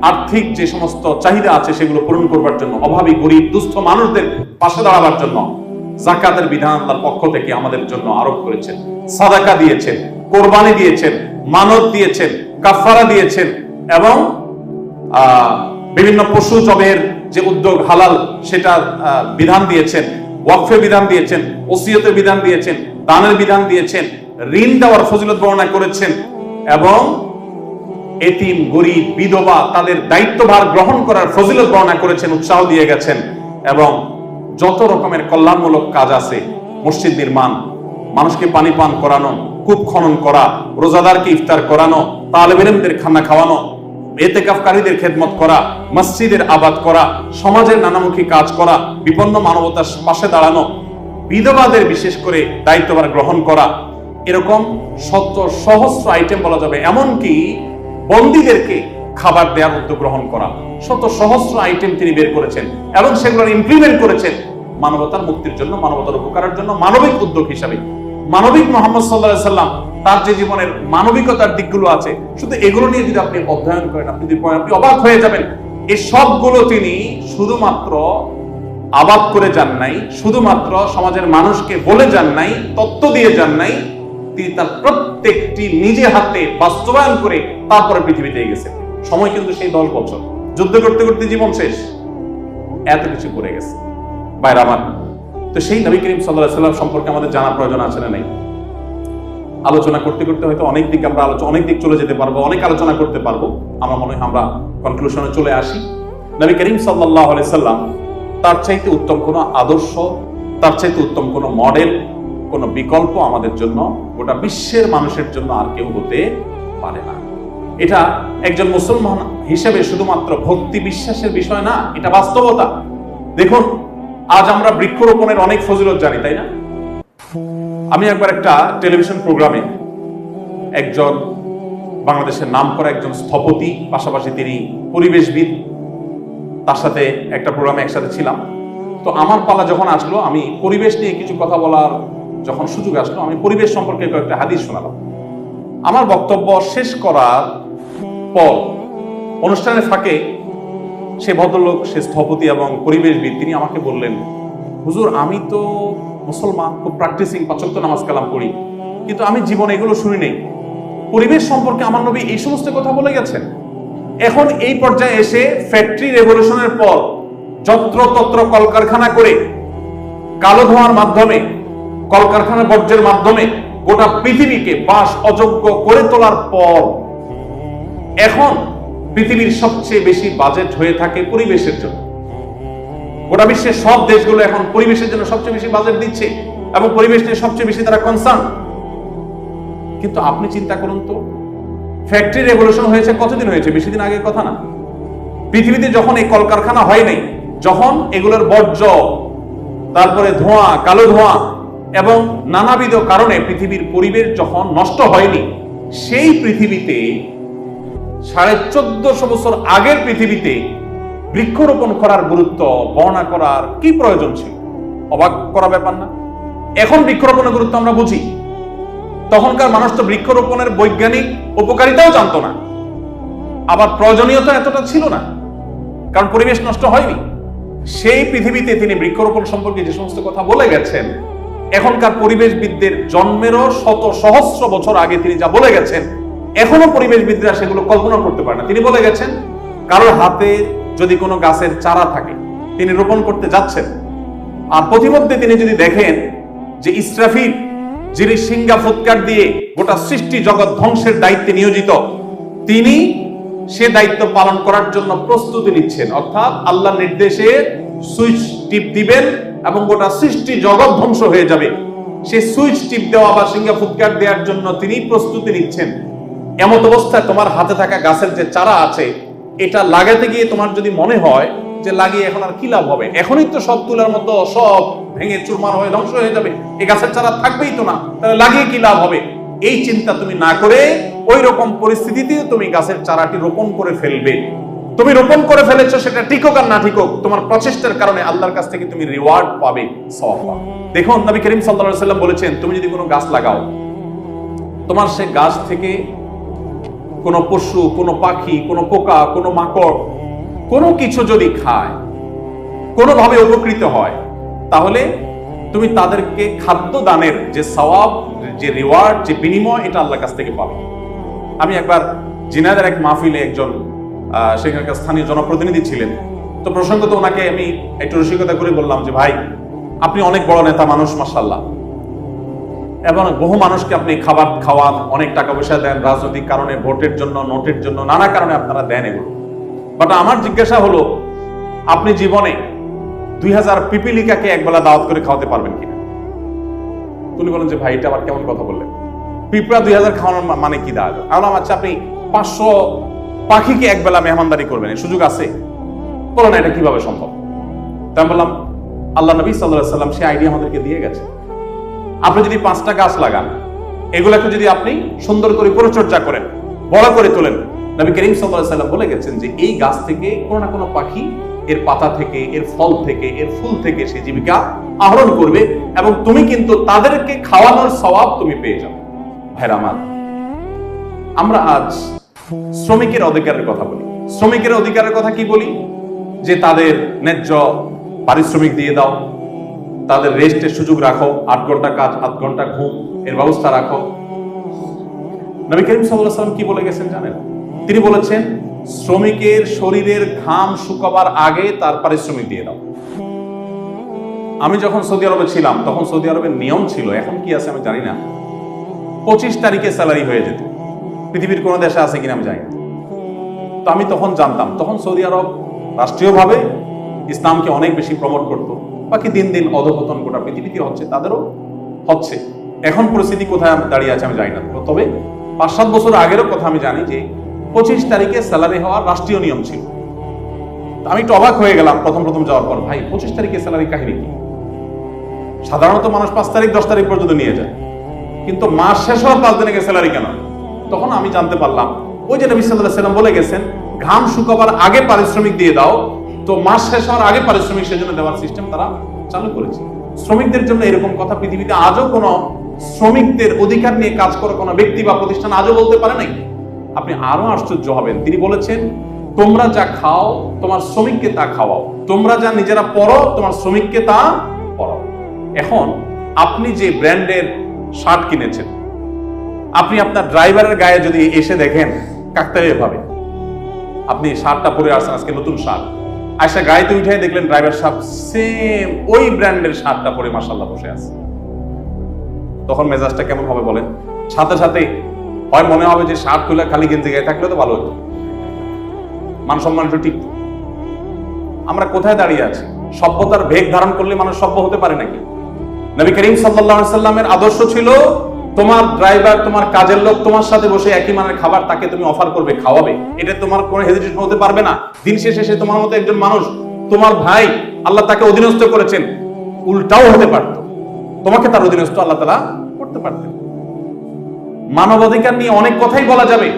আর্থিক যে সমস্ত চাহিদা আছে সেগুলো পূরণ করবার জন্য, অভাবী গরিব দুস্থ মানুষদের পাশে দাঁড়াবার জন্য যাকাতের বিধান তার পক্ষ থেকে আমাদের জন্য আরোপ করেছেন। সাদাকা দিয়েছেন, কোরবানি দিয়েছেন, মানত দিয়েছেন, কাফারা দিয়েছেন, এবং বিভিন্ন পশু জবের যে উদ্যোগ হালাল সেটা বিধান দিয়েছেন, ওয়াকফের বিধান দিয়েছেন, ওসিয়তের বিধান দিয়েছেন, দানের বিধান দিয়েছেন, ঋণ দেওয়ার ফজিলত বর্ণনা করেছেন, এবং এতিম গরিব বিধবা তাদের দায়িত্বভার গ্রহণ করার ফজিলত বর্ণনা করেছেন, উৎসাহ দিয়ে গেছেন। এবং যত রকমের কল্যাণমূলক কাজ আছে, মসজিদ নির্মাণ, মানুষকে পানি পান করানো, কূপ খনন করা, রোজাদারকে ইফতার করানো, তালেবে ইলমদের খানা খাওয়ানো, এতেকাফকারীদের খেদমত করা, মসজিদের আবাদ করা, সমাজের নানামুখী কাজ করা, বিপন্ন মানবতার পাশে দাঁড়ানো, বিধবাদের বিশেষ করে দায়িত্বভার গ্রহণ করা, এরকম শত সহস্র আইটেম বলা যাবে। এমনকি বন্দীদেরকে খাবার দেওয়ার উদ্যোগ গ্রহণ করা, শত সহস্র আইটেম তিনি বের করেছেন এবং সেগুলো ইমপ্লিমেন্ট করেছেন মানবতার মুক্তির জন্য, মানবতার উপকারের জন্য, মানবিক উদ্যোগ হিসাবে। মানবিক মুহাম্মদ সাল্লাল্লাহু আলাইহি ওয়াসাল্লাম তার যে জীবনের মানবিকতার দিকগুলো আছে, শুধু এগুলো নিয়ে যদি আপনি অধ্যয়ন করেন, আপনি অবাক হয়ে যাবেন। এই সবগুলো তিনি শুধুমাত্র আবাদ করে যান নাই, শুধুমাত্র সমাজের মানুষকে বলে যান নাই, তত্ত্ব দিয়ে যান নাই, তিনি তার প্রত্যেকটি নিজে হাতে বাস্তবায়ন করে তারপরে পৃথিবীতে গেছেন। সময় কিন্তু সেই 10 বছর, যুদ্ধ করতে করতে জীবন শেষ, এত কিছু করে গেছে ভাইরা আমার। তো সেই নবী করিম সাল্লাল্লাহু আলাইহি ওয়াসাল্লাম সম্পর্কে আমাদের জানা প্রয়োজন আছে না নাই? আলোচনা করতে করতে হয়তো অনেক দিক চলে যেতে পারবো, অনেক আলোচনা করতে পারবো। আমার মনে হয় আমরা কনক্লুশনে চলে আসি। নবী করিম সাল্লাল্লাহু আলাইহি ওয়াসাল্লাম তার চাইতে উত্তম কোনো আদর্শ, তার চাইতে উত্তম কোনো মডেল, কোনো বিকল্প আমাদের জন্য, গোটা বিশ্বের মানুষের জন্য আর কেউ হতে পারে না। এটা একজন মুসলমান হিসেবে শুধুমাত্র ভক্তি বিশ্বাসের বিষয় না, এটা বাস্তবতা। দেখুন, আজ আমরা বৃক্ষরোপণের অনেক ফজিলত জানি, তাই না? আমি একবার একটা টেলিভিশন প্রোগ্রামে একজন বাংলাদেশের নামকরা একজন স্থপতি, পাশাপাশি তিনি পরিবেশবিদ, তার সাথে একটা প্রোগ্রামে একসাথে ছিলাম। তো আমার পালা যখন আসলো, আমি পরিবেশ নিয়ে কিছু কথা বলার যখন সুযোগ আসলো, আমি পরিবেশ সম্পর্কে কয়েকটা হাদিস শোনালাম। আমার বক্তব্য শেষ করার পর অনুষ্ঠানের ফাঁকে সে ভদ্রলোক, সে স্থপতি এবং পরিবেশবিদ, তিনি আমাকে বললেন, হুজুর, আমি তো মুসলমান, খুব প্র্যাকটিসিং, 5 ওয়াক্ত নামাজ কালাম পড়ি, কিন্তু আমি জীবনে এগুলো শুনি নাই। পরিবেশ সম্পর্কে আমার নবী এই সমস্ত কথা বলে গেছেন। এখন এই পর্যায়ে এসে ফ্যাক্টরি রেভলিউশনের পর যত্রতত্র কলকারখানা করে কালো ধোঁয়ার মাধ্যমে, কলকারখানার বর্জ্যের মাধ্যমে গোটা পৃথিবীকে বাস অযোগ্য করে তোলার পর এখন পৃথিবীর সবচেয়ে বেশি বাজেট হয়ে থাকে পরিবেশের জন্য। গোটা বিশ্বের সব দেশগুলো এখন পরিবেশের জন্য সবচেয়ে বেশি বাজেট দিচ্ছে এবং পরিবেশ নিয়ে সবচেয়ে বেশি তারা কনসার্ন। কিন্তু আপনি চিন্তা করুন তো, ফ্যাক্টরি রেভলিউশন হয়েছে কতদিন হয়েছে? বেশি দিন আগের কথা না। পৃথিবীতে যখন এই কলকারখানা হয় নাই, যখন এগুলোর বর্জ্য, তারপরে ধোঁয়া, কালো ধোঁয়া এবং নানাবিধ কারণে পৃথিবীর পরিবেশ যখন নষ্ট হয়নি, সেই পৃথিবীতে 1450 বছর আগের পৃথিবীতে বৃক্ষরোপণ করার গুরুত্ব বর্ণনা করার কি প্রয়োজন ছিল? অবাক করা ব্যাপার না? এখন বৃক্ষরোপণের গুরুত্ব আমরা বুঝি। তখনকার মানুষ তো বৃক্ষরোপণের বৈজ্ঞানিক উপকারিতাও জানতো না, আবার প্রয়োজনীয়তা এতটা ছিল না, কারণ পরিবেশ নষ্ট হয়নি। সেই পৃথিবীতে তিনি বৃক্ষরোপণ সম্পর্কে যে সমস্ত কথা বলে গেছেন, এখনকার পরিবেশবিদদের জন্মেরও শত সহস্র বছর আগে তিনি যা বলে গেছেন, এখনো পরিবেশবিদরা সেগুলো কল্পনা করতে পারে না। তিনি বলে গেছেন, কারোর হাতে যদি কোনো গাছের চারা থাকে, তিনি রোপণ করতে যাচ্ছেন, আর প্রতিমধ্যে তিনি যদি দেখেন যে ইসরাফিল, যিনি সিংহা ফুৎকার দিয়ে গোটা সৃষ্টি জগৎ ধ্বংসের দায়িত্বে নিয়োজিত, তিনি সে দায়িত্ব পালন করার জন্য প্রস্তুতি নিচ্ছেন, অর্থাৎ আল্লাহর নির্দেশে সুইচ টিপ দিবেন এবং গোটা সৃষ্টি জগৎ ধ্বংস হয়ে যাবে, সে সুইচ টিপ দেওয়া বা সিংহা ফুৎকার দেওয়ার জন্য তিনি প্রস্তুতি নিচ্ছেন। এমন অবস্থায় তোমার হাতে থাকা গাছের যে চারা আছে, এটা লাগাতে গিয়ে তোমার যদি মনে হয় যে লাগিয়ে এখন আর কি লাভ হবে, এখনই তো সব তুলার মতো সব ভেঙে চুরমার হয়ে ধ্বংস হয়ে যাবে, এই গাছের চারা থাকবেই তো না, তাহলে লাগিয়ে কি লাভ হবে, এই চিন্তা তুমি না করে ওই রকম পরিস্থিতিতে তুমি গাছের চারাটি রোপণ করে ফেলবে। তুমি রোপণ করে ফেলেছো, সেটা ঠিক হোক আর না ঠিক হোক, তোমার প্রচেষ্টার কারণে আল্লাহর কাছ থেকে তুমি রিওয়ার্ড পাবে, সওয়াব পাবে। দেখুন, নবী করিম সাল্লাল্লাহু আলাইহি ওয়াসাল্লাম বলেছেন, তুমি যদি কোনো গাছ লাগাও, তোমার সে গাছ থেকে কোনো পশু, কোনো পাখি, কোনো পোকা, কোনো মাকড়, কোনো কিছু যদি খায়, কোনোভাবে উপকৃত হয়, তাহলে তুমি তাদেরকে খাদ্য দানের যে সওয়াব, যে রিওয়ার্ড, যে বিনিময়, এটা আল্লাহর কাছ থেকে পাবে। আমি একবার জিনাদের এক মাহফিলে একজন সেখানকার স্থানীয় জনপ্রতিনিধি ছিলেন, তো প্রসঙ্গত ওনাকে আমি একটু রসিকতা করে বললাম যে, ভাই, আপনি অনেক বড় নেতা মানুষ, মাশাআল্লাহ, এবং বহু মানুষকে আপনি খাবার খাওয়ান, অনেক টাকা পয়সা দেন, রাজনৈতিক কারণে, ভোটের জন্য, নোটের জন্য, নানা কারণে আপনারা দেন এগুলো। বাট আমার জিজ্ঞাসা হলো, আপনি জীবনে 2000 পিপিলিকাকে একবেলা দাওয়াত করে খাওয়াতে পারবেন কিনা? উনি বলেন যে, ভাই, এটা আবার কেমন কথা বললেন, পিঁপড়া 2000 খাওয়ানোর মানে কি দাঁড়ালো? আমি আচ্ছা, আপনি 500 পাখিকে একবেলা মেহমানদারি করবেন, এই সুযোগ আছে? বলো না, এটা কিভাবে সম্ভব? তাই আমি বললাম, আল্লাহ নবী সাল্লাল্লাহু আলাইহি ওয়াসাল্লাম সে আইডিয়া আমাদেরকে দিয়ে গেছে। আপনি যদি 5টা গাছ লাগান, এগুলাকে যদি আপনি সুন্দর করে পরিচর্যা করেন, বড় করে তোলেন, নবী করিম সাল্লাল্লাহু আলাইহি ওয়াসাল্লাম বলে গেছেন যে এই গাছ থেকে কোনো না কোনো পাখি এর পাতা থেকে, এর ফল থেকে, এর ফুল থেকে সে জীবিকা আহরণ করবে, এবং তুমি কিন্তু তাদেরকে খাওয়ানোর সওয়াব তুমি পেয়ে যাবে। ভাইরা আমার, আমরা আজ শ্রমিকের অধিকারের কথা বলি। শ্রমিকের অধিকারের কথা কি বলি? যে তাদের ন্যায্য পারিশ্রমিক দিয়ে দাও, তাদের রেস্টের সুযোগ রাখো, 8 ঘন্টা কাজ, 8 ঘন্টা ঘুম, এর ব্যবস্থা রাখো। নবী করিম সাল্লাল্লাহু আলাইহি ওয়াসাল্লাম কি বলে গেছেন জানেন? তিনি বলেছেন, শ্রমিকের শরীরের ঘাম শুকাবার আগে তার পারিশ্রমিক দিয়ে দাও। আমি যখন সৌদি আরবে ছিলাম, তখন সৌদি আরবের নিয়ম ছিল, এখন কি আছে আমি জানি না, 25 তারিখে স্যালারি হয়ে যেত। পৃথিবীর কোন দেশে আছে কিনা আমি জানি না। তো আমি তখন জানতাম, তখন সৌদি আরব রাষ্ট্রীয়ভাবে ইসলামকে অনেক বেশি প্রমোট করত। বাকি দিন দিন অধঃপতন গোটা পৃথিবীতে হচ্ছে, তাদেরও হচ্ছে। এখন পরিস্থিতি কোথায় দাঁড়িয়ে আছে আমি জানি না, তবে 5-7 বছর আগেরও কথা আমি জানি যে 25 তারিখে স্যালারি হওয়ার রাষ্ট্রীয় নিয়ম ছিল। আমি একটু অবাক হয়ে গেলাম প্রথম যাওয়ার পর, ভাই 25 তারিখে স্যালারি কাহিনী কি? সাধারণত মানুষ 5 তারিখ 10 তারিখ পর্যন্ত নিয়ে যায়, কিন্তু মাস শেষ হওয়ার 5 দিন আগে স্যালারি কেন? তখন আমি জানতে পারলাম, ওই যে নবী সাল্লাল্লাহু আলাইহি ওয়াসাল্লাম বলে গেছেন, ঘাম শুকাবার আগে পারিশ্রমিক দিয়ে দাও, তো মাস শেষ হওয়ার আগে পারিশ্রমিক সেজন্য দেওয়ার সিস্টেম তারা চালু করেছে। শ্রমিকদের জন্য এরকম কথা পৃথিবীতে আজও কোনো শ্রমিকদের অধিকার নিয়ে কাজ করে কোনো ব্যক্তি বা প্রতিষ্ঠান আজও বলতে পারে নাই। আপনি আরো আশ্চর্য হবেন, তিনি বলেছেন, তোমরা যা খাও তোমার শ্রমিককে তা খাওয়াও, তোমরা যা নিজেরা পরো তোমার শ্রমিককে তা পরাও। এখন আপনি যে ব্র্যান্ডের শার্ট কিনেছেন, আপনি আপনার ড্রাইভারের গায়ে যদি এসে দেখেন কাকতালীয় ভাবে আপনি শার্টটা পরে আসছেন, আজকে নতুন শার্ট, আয়সা গায়েতে উঠে দেখলেন ড্রাইভার সাহেব সেম ওই ব্র্যান্ডের শার্টটা পরে মাশাআল্লাহ বসে আছে, তখন মেজাজটা কেমন হবে বলেন? সাথে সাথে হয় মনে হবে যে শার্ট খুলে খালি গেঞ্জি গায়ে থাকলে তো ভালো হতো, মান সম্মান একটু ঠিক। আমরা কোথায় দাঁড়িয়ে আছি? সভ্যতার ভেগ ধারণ করলে মানুষ সভ্য হতে পারে নাকি? নবী করিম সাল্লাল্লাহু আলাইহি ওয়াসাল্লামের আদর্শ ছিল, তোমার ড্রাইভার, তোমার কাজের লোক তোমার সাথে বসে একই মানের খাবার তাকে তুমি অফার করবে, খাওয়াবে, এটা তোমার কোনো হেজিটেশন হতে পারবে না। দিন শেষে সে তোমার মতো একজন মানুষ, তোমার ভাই, আল্লাহ তাকে অধীনস্থ করেছেন, উল্টাও হতে পারত, তোমাকে তার অধীনস্থ আল্লাহ তাআলা করতে পারতেন। মানবাধিকার নিয়ে অনেক কথাই বলা যাবে,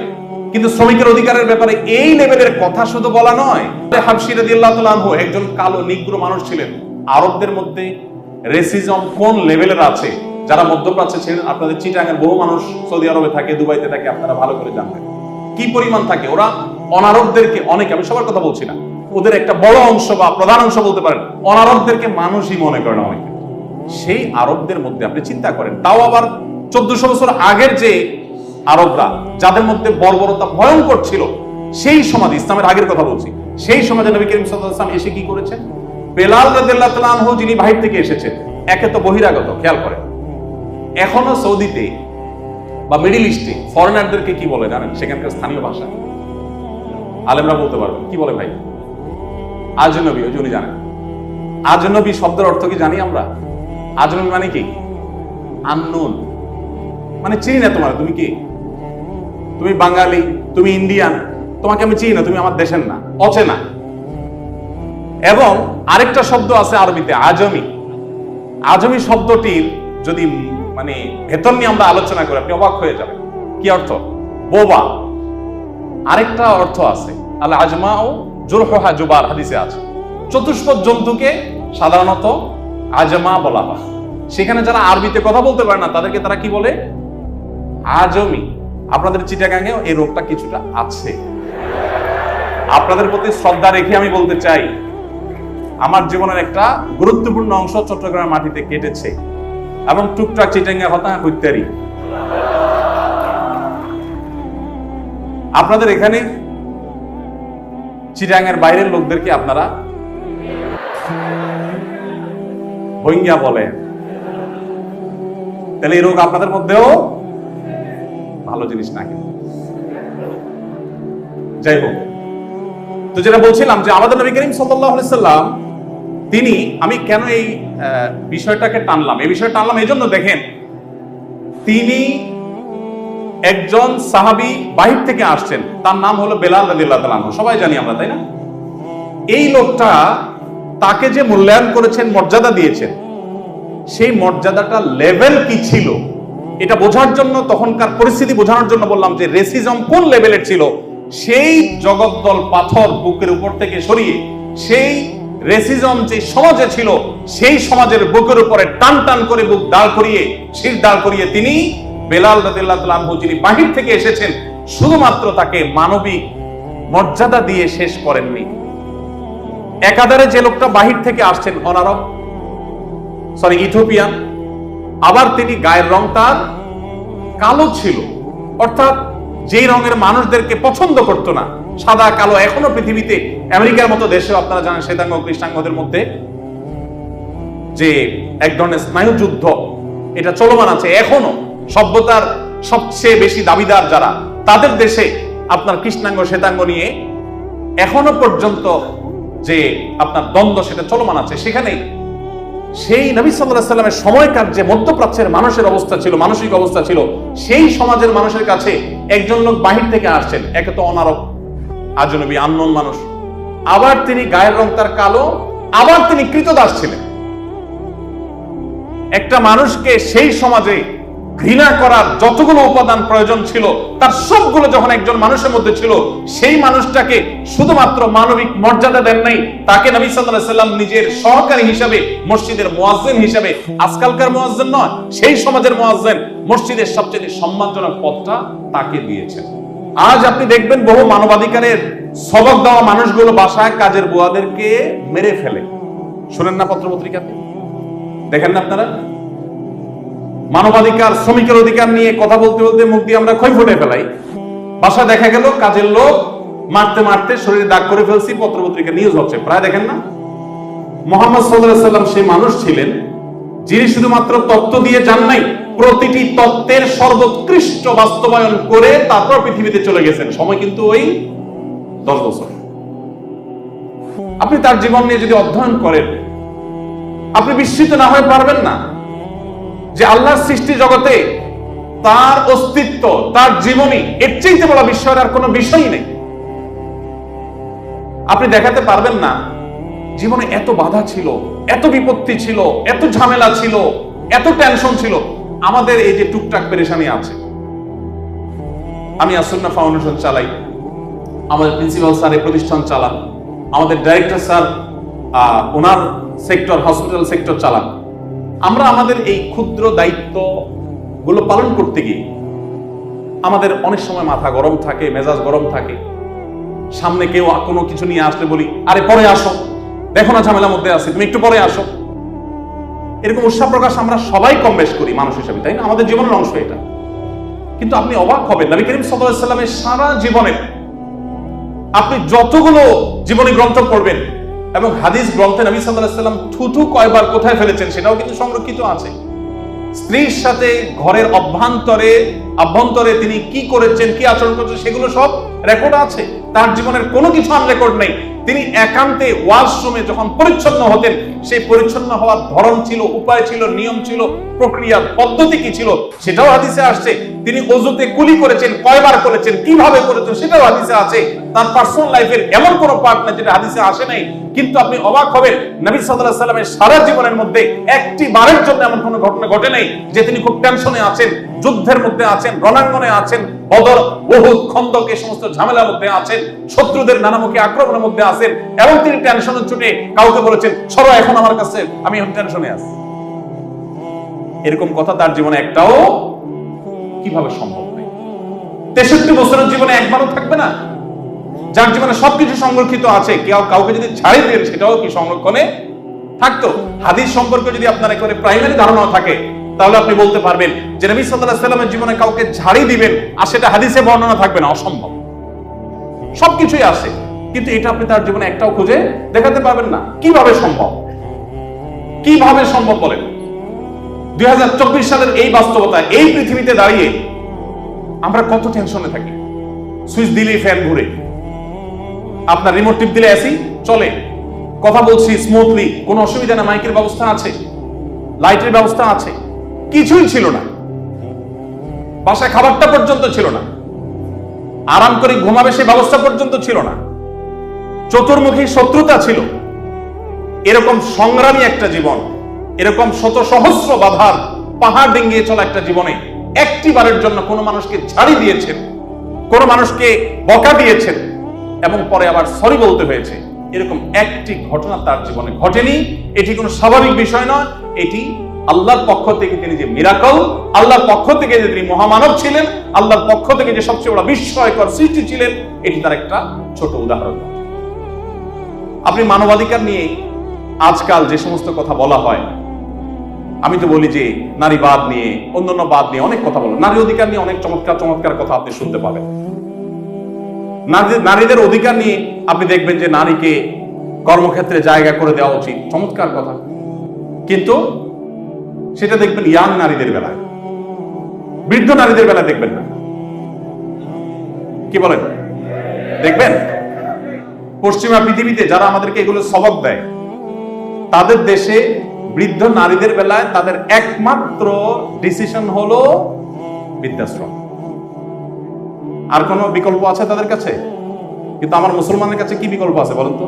কিন্তু শ্রমিকের অধিকারের ব্যাপারে এই লেভেলের কথা শুধু বলা নয়। হাবশী রাদিয়াল্লাহু তাআলা আনহু একজন কালো নিগ্রো মানুষ ছিলেন, আরবদের মধ্যে রেসিজম কোন লেভেলের আছে। যারা মধ্যপ্রাচ্যে ছিলেন, আপনাদের চিটাগাঙের বহু মানুষ সৌদি আরবে থাকে, দুবাইতে থাকে, আপনারা ভালো করে জানবেন কি পরিমাণ থাকে। ওরা অনারবদেরকে, অনেকে, আমি সবার কথা বলছি না, ওদের একটা বড় অংশ বা প্রধান অংশ বলতে পারেন, অনারবদেরকে মানুষই মনে করে না অনেকে। সেই আরবদের মধ্যে আপনি চিন্তা করেন, তাও আবার 1400 বছর আগের যে আরবরা, যাদের মধ্যে বর্বরতা ভয়ঙ্কর ছিল, সেই সমাজে, ইসলামের আগের কথা বলছি, সেই সমাজে নবী করিম সাল্লাল্লাহু আলাইহি ওয়াসাল্লাম এসে কি করেছেন? বেলাল রাদিয়াল্লাহু তাআলা আনহু, যিনি বাহির থেকে এসেছেন, একে তো বহিরাগত, খেয়াল করেন, এখনো সৌদিতে বা মিডল ইস্টে ফরেনারদেরকে কি বলে জানেন? সেখানকার স্থানীয় ভাষা, আলেমরা বলতে পারবেন কি বলে ভাই? আজনবী। ওই যে উনি জানেন আজনবী শব্দের অর্থ কি জানি আমরা? আজনবী মানে কি? আননোন, মানে চিনি না তোমার, তুমি কি? তুমি বাঙালি, তুমি ইন্ডিয়ান, তোমাকে আমি চিনি না, তুমি আমার দেশের না, অচেনা। এবং আরেকটা শব্দ আছে আরবিতে, আজমি। আজমি শব্দটির যদি মানে ভেতর নিয়ে আমরা আলোচনা করি, আপনি অবাক হয়ে যাবেন। কি অর্থ? বোবা। আরেকটা অর্থ আছে, আল আজমা ও জুরহুহা জুবার, হাদিসে আছে। চতুষ্পদ জন্তুকে সাধারণত আজমা বলা হয়। সেখানে যারা আরবিতে কথা বলতে পারে না, তাদেরকে তারা কি বলে? আজমি। আপনাদের চিটাগাঙেও এই রোগটা কিছুটা আছে। আপনাদের প্রতি শ্রদ্ধা রেখে আমি বলতে চাই, আমার জীবনের একটা গুরুত্বপূর্ণ অংশ চট্টগ্রামের মাটিতে কেটেছে, এবং টুকটাক চিটাঙ্গা হতা হইতারি। আপনাদের এখানে চিটাঙ্গের বাইরের লোকদেরকে আপনারা ভৈঙ্গা বলেন, তাহলে এই রোগ আপনাদের মধ্যেও ভালো জিনিস না। যাই হোক, তো যেটা বলছিলাম যে আমাদের নবী করিম সাল্লাল্লাহু আলাইহি সাল্লাম, তিনি, আমি কেন এই বিষয়টাকে টানলাম, এই বিষয়টা টানলাম এই জন্য, দেখেন, তিনি একজন সাহাবী বাহির থেকে আসছেন, তার নাম হলো বেলাল রাদিয়াল্লাহু তাআলা আনহু, সবাই জানি আমরা, তাই না? এই লোকটা, তাকে যে মূল্যায়ন করেছেন, মর্যাদা দিয়েছেন, সেই মর্যাদাটা লেভেল কি ছিল এটা বোঝার জন্য, তখনকার পরিস্থিতি বোঝানোর জন্য বললাম যে রেসিজম কোন লেভেলের ছিল। সেই জগদ্দল পাথর বুকের উপর থেকে সরিয়ে, সেই রেসিজম যে সমাজে ছিল, সেই সমাজের বুকের উপরে টান টান করে বুক দাঁড় করিয়ে, শির দাঁড় করিয়ে, তিনি বেলাল রাদিয়াল্লাহু তাআলা আনহু, যিনি বাহির থেকে এসেছেন, শুধুমাত্র তাকে মানবিক মর্যাদা দিয়ে শেষ করেননি। একাধারে যে লোকটা বাহির থেকে আসছেন, অনারব, ইথিওপিয়ান, আবার তিনি গায়ের রং তার কালো ছিল, অর্থাৎ যেই রঙের মানুষদেরকে পছন্দ করতো না, সাদা কালো। এখনো পৃথিবীতে আমেরিকার মতো দেশে আপনারা জানেন, শ্বেতাঙ্গ কৃষ্ণাঙ্গদের মধ্যে যে এক ধরনের স্নায়ু যুদ্ধ, এটা চলমান আছে এখনো। সভ্যতার সবচেয়ে বেশি দাবিদার যারা, তাদের দেশে আপনার কৃষ্ণাঙ্গ শ্বেতাঙ্গ নিয়ে এখনো পর্যন্ত যে আপনার দ্বন্দ্ব, সেটা চলমান আছে। সেখানে সেই নবী সাল্লাল্লাহু আলাইহি সাল্লামের সময়কার যে মধ্যপ্রাচ্যের মানুষের অবস্থা ছিল, মানসিক অবস্থা ছিল, সেই সমাজের মানুষের কাছে একজন লোক বাহির থেকে আসছেন, একে তো অনারব, আজনবী, আননোন মানুষ, আবার তিনি গায়ের রং তার কালো, আবার তিনি কৃতদাস ছিলেন। একটা মানুষকে সেই সমাজে ঘৃণা করার যতগুলো উপাদান প্রয়োজন ছিল, তার সবগুলো যখন একজন মানুষের মধ্যে ছিল, সেই মানুষটাকে শুধুমাত্র মানবিক মর্যাদা দেন নাই, তাকে নবী সাল্লাল্লাহু আলাইহি সাল্লাম নিজের সহকারী হিসাবে, মসজিদের মুয়াজ্জিন হিসাবে, আজকালকার মুয়াজ্জিন নয়, সেই সমাজের মুয়াজ্জিন, মসজিদের সবচেয়ে সম্মানজনক পদটা তাকে দিয়েছেন। আজ আপনি দেখবেন বহু মানবাধিকারের সবক দেওয়া মানুষগুলো বাসায় কাজের বুয়াদেরকে মেরে ফেলে। শুনেন না পত্রপত্রিকাতে, দেখেন না আপনারা? মানবাধিকার, শ্রমিকের অধিকার নিয়ে কথা বলতে বলতে মুখ দিয়ে আমরা খই ফুটে ফেলাই। বাসা দেখা গেল কাজের লোক মারতে মারতে শরীরে দাগ করে ফেলছি, পত্রপত্রিকা নিউজ হচ্ছে প্রায়, দেখেন না? মুহাম্মদ সাল্লাল্লাহু আলাইহি সাল্লাম সেই মানুষ ছিলেন যিনি শুধুমাত্র তত্ত্ব দিয়ে যান নাই, প্রতিটি তত্ত্বের সর্বোৎকৃষ্ট বাস্তবায়ন করে তারপর পৃথিবীতে চলে গেছেন। সময় কিন্তু ওই 10 বছর। আপনি তার জীবন নিয়ে যদি অধ্যয়ন করেন, আপনি বিস্মিত না হয়ে পারবেন না যে আল্লাহর সৃষ্টি জগতে তার অস্তিত্ব, তার জীবনী, এর চাইতে বড় বিস্ময়ের আর কোনো বিষয়ই নেই। আপনি দেখাতে পারবেন না জীবনে এত বাধা ছিল, এত বিপত্তি ছিল, এত ঝামেলা ছিল, এত টেনশন ছিল। আমাদের এই যে টুকটাক পেরেশানি আছে, আমি আসুন্নাহ ফাউন্ডেশন চালাই, আমাদের প্রিন্সিপাল স্যার এই প্রতিষ্ঠান চালান, আমাদের ডাইরেক্টর স্যার ওনার সেক্টর, হসপিটাল সেক্টর চালান। আমরা আমাদের এই ক্ষুদ্র দায়িত্ব গুলো পালন করতে গিয়ে আমাদের অনেক সময় মাথা গরম থাকে, মেজাজ গরম থাকে। সামনে কেউ কোনো কিছু নিয়ে আসলে বলি, আরে পরে আসো, দেখো না ঝামেলার মধ্যে আছি, তুমি একটু পরে আসো। এরকম উৎসাহ প্রকাশ আমরা সবাই কম বেশ করি মানুষ হিসেবে, তাই না? আমাদের জীবনের অংশ এটা। কিন্তু আপনি অবাক হবেন, নবী করিম সাল্লাল্লাহু আলাইহি ওয়াসাল্লামের সারা জীবনে আপনি যতগুলো জীবনী গ্রন্থ পড়বেন এবং হাদিস গ্রন্থে নবী সাল্লাল্লাহু আলাইহি ওয়াসাল্লাম থুথু কয়বার কোথায় ফেলেছেন সেটাও কিন্তু সংরক্ষিত আছে। স্ত্রীর সাথে ঘরের অভ্যন্তরে তিনি কি করেছেন, কি আচরণ করেছেন, সেগুলো সব রেকর্ড আছে। তার জীবনের কোনো কিছু আনরেকর্ড নেই। তিনি একান্তে ওয়াশরুমে যখন পরিচ্ছন্ন হতেন, সেই পরিচ্ছন্ন হওয়ার ধরন ছিল, উপায় ছিল, নিয়ম ছিল, প্রক্রিয়া পদ্ধতি কি ছিল সেটাও হাদিসে আসছে। তিনি ওযুতে কুলি করেছেন, কয়বার করেছেন, কিভাবে করেছেন সেটাও হাদিসে আছে। তার পার্সোনাল লাইফের এমন কোনো পার্ট না যেটা হাদিসে আসে নাই। কিন্তু আপনি অবাক হবেন, নবী সাল্লাল্লাহু আলাইহি ওয়াসাল্লামের সারা জীবনের মধ্যে একটি বারের জন্য এমন কোনো ঘটনা ঘটে নাই যে তিনি খুব টেনশনে আছেন, যুদ্ধের মধ্যে আছেন, রণাঙ্গনে আছেন, বদর, উহুদ, খন্দক এই সমস্ত ঝামেলার মধ্যে আছেন, শত্রুদের নানামুখী আক্রমণের মধ্যে আছেন এবং তিনি টেনশনে ছুটে কাউকে বলেছেন, সরো এখন আমার কাছে, আমি এখন টেনশনে আছি। এরকম কথা তার জীবনে একটাও কিভাবে সম্ভব নেই? 63 বছরের জীবনে একবারও থাকবে না? যার জীবনে সবকিছু সংরক্ষিত আছে, কেউ কাউকে যদি ছাড়িয়ে দেন সেটাও কি সংরক্ষণে থাকতো? হাদিস সম্পর্কে যদি আপনার একেবারে প্রাইমারি ধারণা থাকে তাহলে আপনি বলতে পারবেন যে নবী সাল্লাল্লাহু আলাইহি ওয়াসাল্লামের জীবনে কাউকে ঝাড়ি দিবেন আর সেটা হাদিসে বর্ণনা থাকবে না, অসম্ভব। সবকিছুই আছে, কিন্তু এটা আপনি তার জীবনে একটাও খুঁজে দেখাতে পারবেন না। কিভাবে সম্ভব? কিভাবে সম্ভব বলেন? 2024 সালের এই বাস্তবতা, এই পৃথিবীতে দাঁড়িয়ে আমরা কত টেনশনে থাকি। সুইচ দিলেই ফ্যান ঘুরে, আপনার রিমোট টিপ দিলে এসি চলে, কথা বলছি স্মুথলি, কোনো অসুবিধা না, মাইকের ব্যবস্থা আছে, লাইটের ব্যবস্থা আছে। কিছুই ছিল না, বাসায় খাবারটা পর্যন্ত ছিল না, আরাম করে ঘুমাবে সে ব্যবস্থা পর্যন্ত ছিল না, চতুর্মুখী শত্রুতা ছিল। এরকম সংগ্রামী একটা জীবন, এরকম শত সহস্র বাধার পাহাড় ডিঙ্গিয়ে চলা একটা জীবনে একটি বারের জন্য কোনো মানুষকে ঝাড়ি দিয়েছেন, কোনো মানুষকে বকা দিয়েছেন এবং পরে আবার সরি বলতে হয়েছে, এরকম একটি ঘটনা তার জীবনে ঘটেনি। এটি কোনো স্বাভাবিক বিষয় নয়, এটি আল্লাহর পক্ষ থেকে তিনি যে মিরাকল, আল্লাহর পক্ষ থেকে যে তিনি মহামানব ছিলেন, আল্লাহর পক্ষ থেকে যে সবচেয়ে বড় বিস্ময়কর সৃষ্টি ছিলেন, এটি তার একটা ছোট উদাহরণ। আপনি মানবাধিকার নিয়ে আজকাল যে সমস্ত কথা বলা হয়, আমি তো বলি যে নারীবাদ নিয়ে, অন্যান্য বাদ নিয়ে অনেক কথা বলেন, নারী অধিকার নিয়ে অনেক চমৎকার চমৎকার কথা আপনি শুনতে পাবেন। নারীদের অধিকার নিয়ে আপনি দেখবেন যে নারীকে কর্মক্ষেত্রে জায়গা করে দেওয়া উচিত, চমৎকার কথা। কিন্তু সেটা দেখবেন ইয়াং নারীদের বেলায়, বৃদ্ধ নারীদের বেলায় দেখবেন না। কি বলেন? দেখবেন পশ্চিমা পৃথিবীতে যারা আমাদেরকে এগুলো সবক দেয়, তাদের দেশে বৃদ্ধ নারীদের বেলায় তাদের একমাত্র ডিসিশন হলো বৃদ্ধাশ্রম। আর কোন বিকল্প আছে তাদের কাছে? কিন্তু আমার মুসলমানের কাছে কি বিকল্প আছে বলেন তো?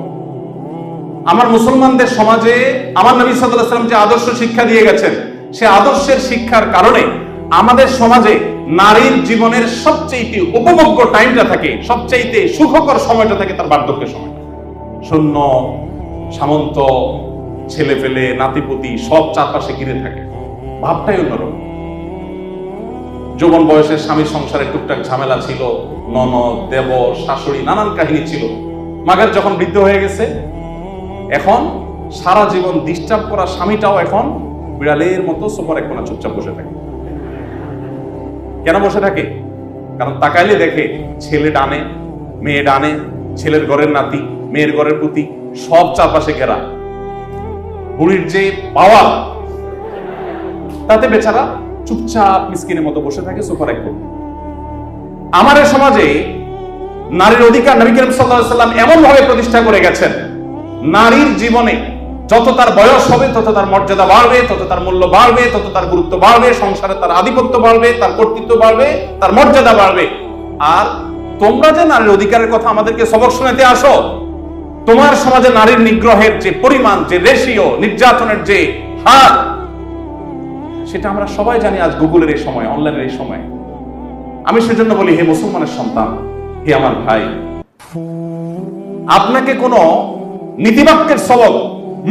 আমার মুসলমানদের সমাজে আমার নবী সাল্লাল্লাহু আলাইহি ওয়াসাল্লাম যে আদর্শ শিক্ষা দিয়ে গেছেন, সে আদর্শের শিক্ষার কারণে আমাদের সমাজে নারীর জীবনের সবচেয়ে উপভোগ্য টাইমটা থাকে, সবচেয়ে সুখকর সময়টা থাকে তার বার্ধক্যের সময়। শূন্য, সামন্ত, ছেলে ফেলে, নাতিপুতি সব চারপাশে ঘিরে থাকে, ভাবটাই অন্যরকম। যৌবন বয়সের স্বামীর সংসারে টুকটাক ঝামেলা ছিল, ননদ, দেবর, শাশুড়ি, নানান কাহিনী ছিল। মাগার যখন বৃদ্ধ হয়ে গেছে, এখন সারা জীবন ডিস্টার্ব করা স্বামীটাও এখন বিড়ালের মতো সোফার এক কোণে চুপচাপ বসে থাকে। কেন বসে থাকে? কারণ তাকাইলে দেখে ছেলে ডানে, মেয়ে ডানে, ছেলের ঘরের নাতি, মেয়ের ঘরের পুতি, সব চারপাশে ঘেরা। বুড়ির যে পাওয়া, তাতে বেচারা চুপচাপ মিসকিনের মতো বসে থাকে সোফার এক কোণে। আমাদের সমাজে নারীর অধিকার নবী করিম সাল্লাল্লাহু আলাইহি ওয়াসাল্লাম এমন ভাবে প্রতিষ্ঠা করে গেছেন, নারীর জীবনে যত তার বয়স হবে তত তার মর্যাদা বাড়বে, তত তার মূল্য বাড়বে, তত তার গুরুত্ব বাড়বে, সংসারে তার আধিপত্য বাড়বে, তার কর্তৃত্ব বাড়বে, তার মর্যাদা বাড়বে। আর তোমরা যে নারীর অধিকারের কথা আমাদেরকে সবক শোনাতে আসো, তোমার সমাজে নারীর নিগ্রহের যে পরিমাণ, যে রেশিও, নির্যাতনের যে হার, সেটা আমরা সবাই জানি আজ গুগলের এই সময়, অনলাইনের এই সময়। আমি সেজন্য বলি, হে মুসলমানের সন্তান, হে আমার ভাই, আপনাকে কোনো নীতিবাক্যের সবক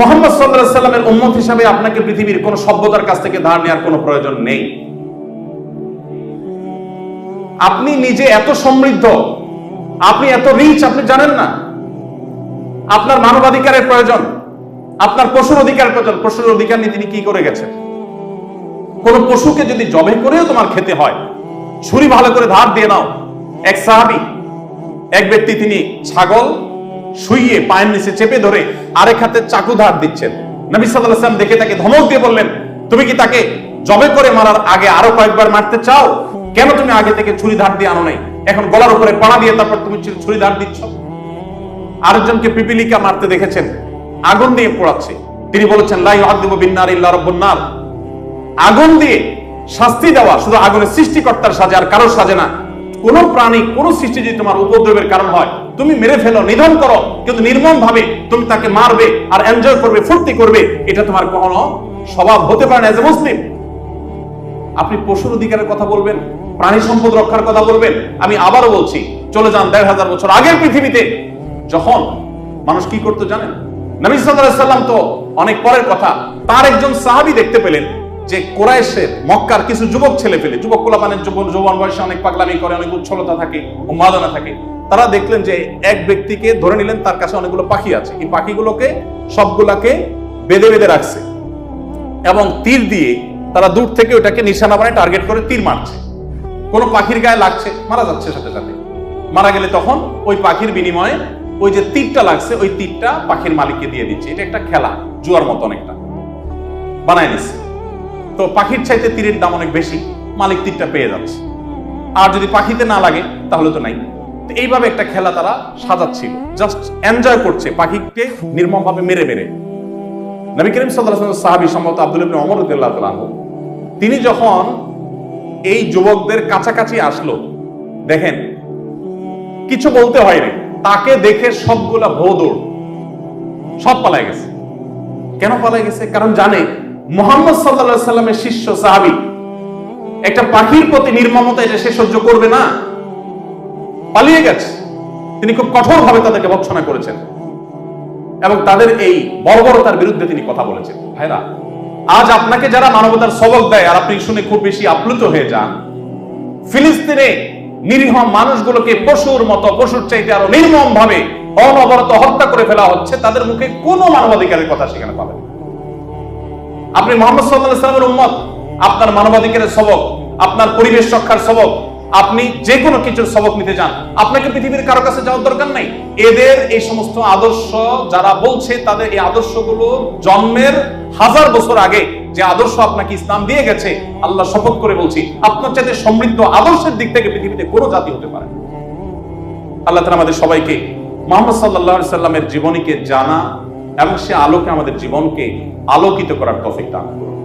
মুহাম্মদ সাল্লাল্লাহু আলাইহি সাল্লামের উম্মত হিসাবে আপনাকে পৃথিবীর কোন সভ্যতার কাছ থেকে ধার নেওয়ার কোনো প্রয়োজন নেই। আপনি নিজে এত সমৃদ্ধ, আপনি এত রিচ, আপনি জানেন না? আপনার মানবাধিকারের প্রয়োজন, আপনার পশুর অধিকার প্রয়োজন। পশুর অধিকার নিয়ে তিনি কি করে গেছেন? কোন পশুকে যদি জবে করেও তোমার খেতে হয়, ছুরি ভালো করে ধার দিয়ে নাও। এক সাহাবী, এক ব্যক্তি, তিনি ছাগল শুইয়ে পায়ের নিচে চেপে ধরে আরেক হাতে চাকু ধার দিচ্ছেন। নবী সাল্লাল্লাহু আলাইহি ওয়াসাল্লাম দেখে তাকে ধমক দিয়ে বললেন, তুমি কি তাকে জবে করে মারার আগে আরো কয়েকবার মারতে চাও? কেন তুমি আগে থেকে ছুরি ধার দিয়ে আনো নাই? এখন গলার উপরে পাড়া দিয়ে তারপর তুমি ছুরি ধার দিচ্ছ। আরেকজনকে পিপিলিকা মারতে দেখেছেন, আগুন দিয়ে পোড়াচ্ছে। তিনি বলেছেন, লা ইউআযযিবু বিন-নার ইল্লা রাব্বুন নার। আগুন দিয়ে শাস্তি দেওয়া শুধু আগুনের সৃষ্টিকর্তার সাজে, আর কারো সাজে না। কোন প্রাণী, কোন সৃষ্টি যদি তোমার উপদ্রবের কারণ হয়, তুমি মেরে ফেলো, নিধন করো, কিন্তু নির্মম ভাবে তুমি তাকে মারবে আর এনজয় করবে, ফুর্তি করবে, এটা তোমার কখনো স্বভাব হতে পারে না এজ এ মুসলিম। আপনি পশুর অধিকারের কথা বলবেন, প্রাণী সম্পদ রক্ষার কথা বলবেন। আমি আবারও বলছি, চলে যান ১৫০০ বছর আগের পৃথিবীতে, যখন মানুষ কি করতো জানেন? নবী সাল্লাল্লাহু আলাইহি সাল্লাম তো অনেক পরের কথা, তার একজন সাহাবী দেখতে পেলেন যে কুরাইশের, মক্কার কিছু যুবক ছেলে পেলে, যুবক পোলাপানের যৌবন বয়সে অনেক পাগলামি করে, অনেক উচ্ছলতা থাকে, উন্মাদনা থাকে। তারা দেখলেন যে এক ব্যক্তিকে ধরে নিলেন, তার কাছে অনেকগুলো পাখি আছে। এই পাখিগুলোকে সবগুলাকে বেঁধে বেঁধে রাখছে এবং তীর দিয়ে তারা দূর থেকে ওটাকে নিশানা বানায় টার্গেট করে তীর মারছে। কোন পাখির গায়ে লাগছে, মারা যাচ্ছে সাথে সাথে। মারা গেলে তখন ওই পাখির বিনিময়ে ওই যে তীরটা লাগছে, ওই তীরটা পাখির মালিককে দিয়ে দিচ্ছে। এটা একটা খেলা, জুয়ার মতো অনেকটা বানায় নিচ্ছে। তো পাখির চাইতে তীরের দাম অনেক বেশি, মালিক তীরটা পেয়ে যাচ্ছে। আর যদি পাখিতে না লাগে তাহলে তো নাই। তো এইভাবে একটা খেলা তারা সাজাচ্ছিল, জাস্ট এনজয় করছে, পাখিকে নির্মম ভাবে মেরে মেরে। নবী করিম সাল্লাল্লাহু আলাইহি ওয়াসাল্লাম সাহাবী সম্ভবত আব্দুল্লাহ ইবনে ওমর রাদিয়াল্লাহু তাআলা আনহু, তিনি যখন এই যুবকদের কাছাকাছি আসলো, দেখেন কিছু বলতে হয়নি, তাকে দেখে সবগুলা ভৌদৌড়, সব পালাই গেছে। কেন পালাই গেছে? কারণ জানে মুহাম্মদ সাল্লাল্লাহু আলাইহি ওয়াসাল্লামের শিষ্য সাহাবী একটা পাখির প্রতি নির্মমতা এটা সে সহ্য করবে না, পালিয়ে গেছে। তিনি খুব কঠোর ভাবে তাদেরকে ভৎসনা করেছেন এবং তাদের এই বর্বরতার বিরুদ্ধে তিনি কথা বলেছেন। ভাইরা, আজ আপনাকে যারা মানবতার সবক দেয় আর আপনি শুনে খুব বেশি আপ্লুত হয়ে যান, ফিলিস্তিনে নিরীহ মানুষগুলোকে পশুর মতো, পশুর চাইতে আরো নির্মম ভাবে অনবরত হত্যা করে ফেলা হচ্ছে, তাদের মুখে কোনো মানবাধিকারের কথা সেখানে পাবেন। আপনি মুহাম্মদ সাল্লাল্লাহু আলাইহি ওয়াসাল্লামের উম্মত, আপনার মানবাধিকারের সবক, আপনার পরিবেশ রক্ষার সবক, আপনি যে কোনো কিছুর সবক নিতে যান, আপনাকে পৃথিবীর কারো কাছে যাওয়ার দরকার নাই। এদের এই সমস্ত আদর্শ যারা বলছে, তাদের এই আদর্শগুলো জন্মের 1000 বছর আগে যে আদর্শ আপনাকে ইসলাম দিয়ে গেছে, আল্লাহ শপথ করে বলছি, আপনার চাইতে সমৃদ্ধ আদর্শের দিক থেকে পৃথিবীতে কোনো জাতি হতে পারে। আল্লাহ তাআলা আমাদের সবাইকে মুহাম্মদ সাল্লাল্লাহু আলাইহি সাল্লামের জীবনীকে জানা এবং সে আলোকে আমাদের জীবনকে আলোকিত করার তৌফিক দান করুন।